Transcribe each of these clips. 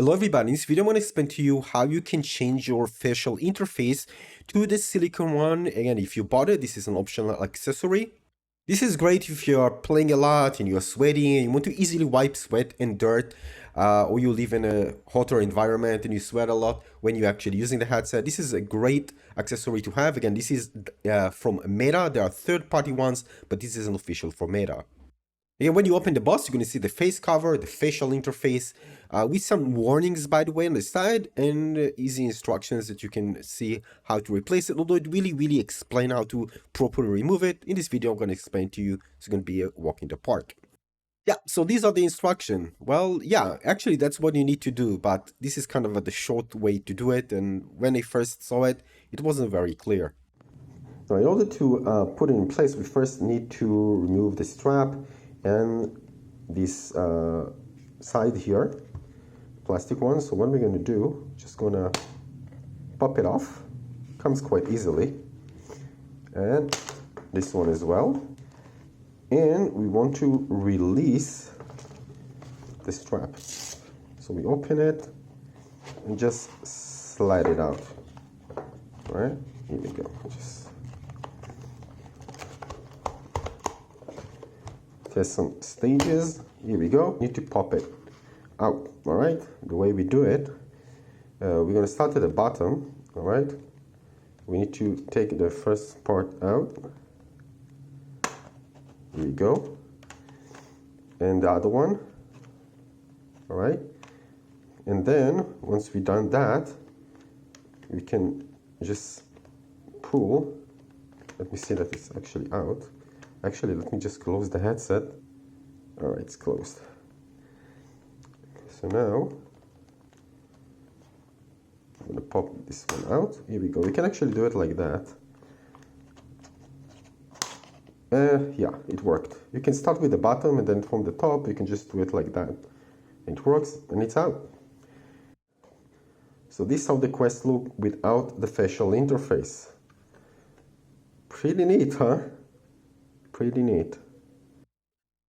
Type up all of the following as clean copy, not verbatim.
Hello everybody, in this video I'm going to explain to you how you can change your facial interface to the silicone one. Again, if you bought it, this is an optional accessory. This is great if you are playing a lot and you're sweating and you want to easily wipe sweat and dirt, or you live in a hotter environment and you sweat a lot when you're actually using the headset. This is a great accessory to have. Again, this is from Meta. There are third-party ones, but this isn't official for Meta. And when you open the box, you're going to see the face cover, the facial interface, with some warnings, by the way, on the side, and easy instructions that you can see how to replace it, although it really explain how to properly remove it. In this video, I'm going to explain to you. It's going to be a walk in the park. Yeah, so these are the instructions. Well, yeah, actually, that's what you need to do, but this is kind of the short way to do it, and when I first saw it, it wasn't very clear. Now, in order to put it in place, we first need to remove the strap and this side here, plastic one. So what we're going to do, just going to pop it off. Comes quite easily. And this one as well. And we want to release the strap. So we open it and just slide it out. All right, here we go. Just there's some stages. Here we go. Need to pop it out. All right. The way we do it, we're going to start at the bottom. All right. We need to take the first part out. Here we go. And the other one. All right. And then once we've done that, we can just pull. Let me see that it's actually out. Actually, let me just close the headset. All right, it's closed. So now, I'm gonna pop this one out. Here we go. We can actually do it like that. Yeah, it worked. You can start with the bottom and then from the top, you can just do it like that. It works and it's out. So this is how the Quest look without the facial interface. Pretty neat, huh? Pretty neat.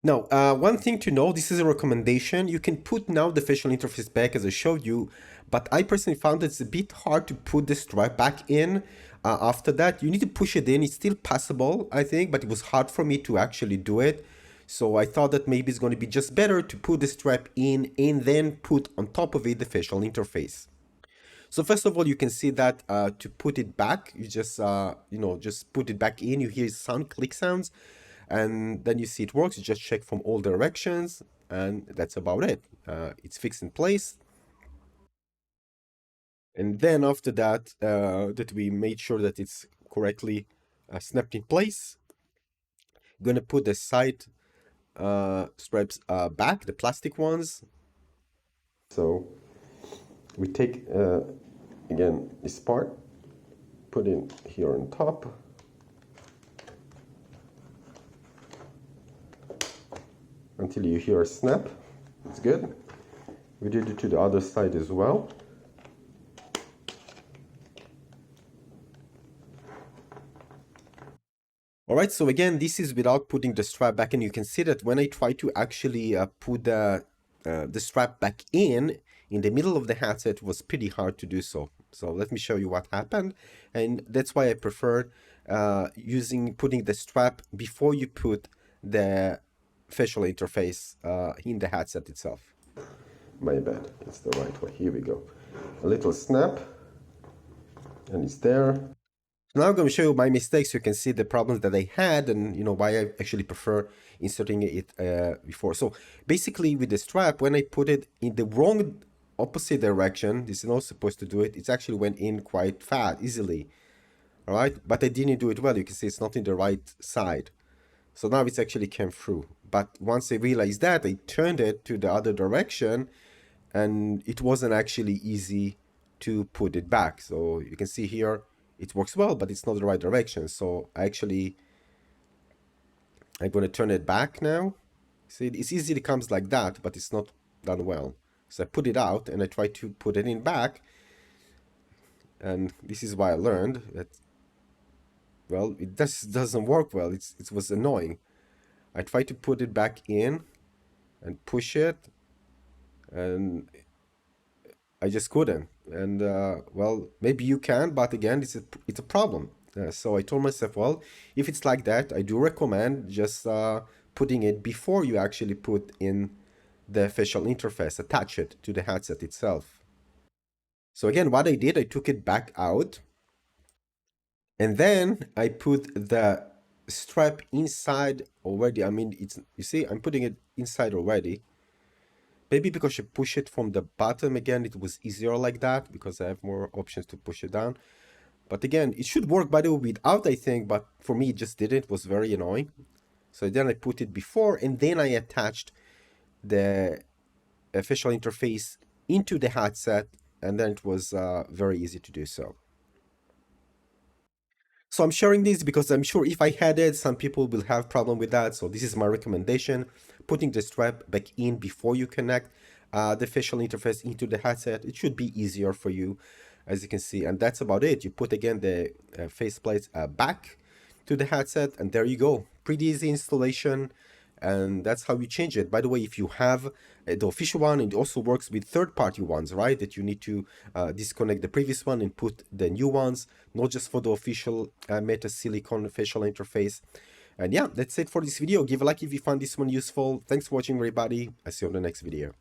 Now, one thing to know, this is a recommendation. You can put now the facial interface back as I showed you, but I personally found it's a bit hard to put the strap back in after that. You need to push it in. It's still possible, I think, but it was hard for me to actually do it. So I thought that maybe it's going to be just better to put the strap in and then put on top of it the facial interface. So first of all, you can see that to put it back, you just, just put it back in. You hear sound, click sounds, and then you see it works. You just check from all directions, and that's about it. It's fixed in place. And then after that, that we made sure that it's correctly snapped in place, I'm going to put the side straps back, the plastic ones. So we take, again, this part, put it here on top. Until you hear a snap. It's good. We did it to the other side as well. Alright, so again, this is without putting the strap back in. You can see that when I try to actually put the strap back in the middle of the headset, it was pretty hard to do so. So let me show you what happened. And that's why I prefer putting the strap before you put the facial interface in the headset itself. My bad, it's the right way. Here we go. A little snap, and it's there. Now I'm going to show you my mistakes. You can see the problems that I had, and why I actually prefer inserting it before. So basically, with the strap, when I put it in the wrong opposite direction, this is not supposed to do it. It actually went in quite fast, easily. All right, but I didn't do it well. You can see it's not in the right side. So now it's actually came through. But once I realized that, I turned it to the other direction, and it wasn't actually easy to put it back. So you can see here, it works well, but it's not the right direction. So I'm going to turn it back now. See, it's easily comes like that, but it's not done well. So I put it out and I try to put it in back. And this is why I learned that, well, it doesn't work well. It was annoying. I try to put it back in and push it, and I just couldn't. And well, maybe you can, but again, it's a problem. So I told myself, well, if it's like that, I do recommend just putting it before you actually put in the facial interface, attach it to the headset itself. So again, what I did, I took it back out, and then I put the strap inside already. I mean, it's, you see, I'm putting it inside already. Maybe because you push it from the bottom again, it was easier like that because I have more options to push it down. But again, it should work by the way without, I think, but for me it just didn't. It was very annoying. So then I put it before, and then I attached the official interface into the headset, and then it was very easy to do so. So I'm sharing this because I'm sure if I had it, some people will have problem with that. So this is my recommendation: putting the strap back in before you connect the facial interface into the headset. It should be easier for you, as you can see. And that's about it. You put again the faceplate back to the headset, and there you go. Pretty easy installation, and that's how you change it. By the way, if you have the official one, it also works with third-party ones, right? That you need to disconnect the previous one and put the new ones, not just for the official Meta Silicone facial interface. And yeah, that's it for this video. Give a like if you found this one useful. Thanks for watching, everybody. I'll see you on the next video.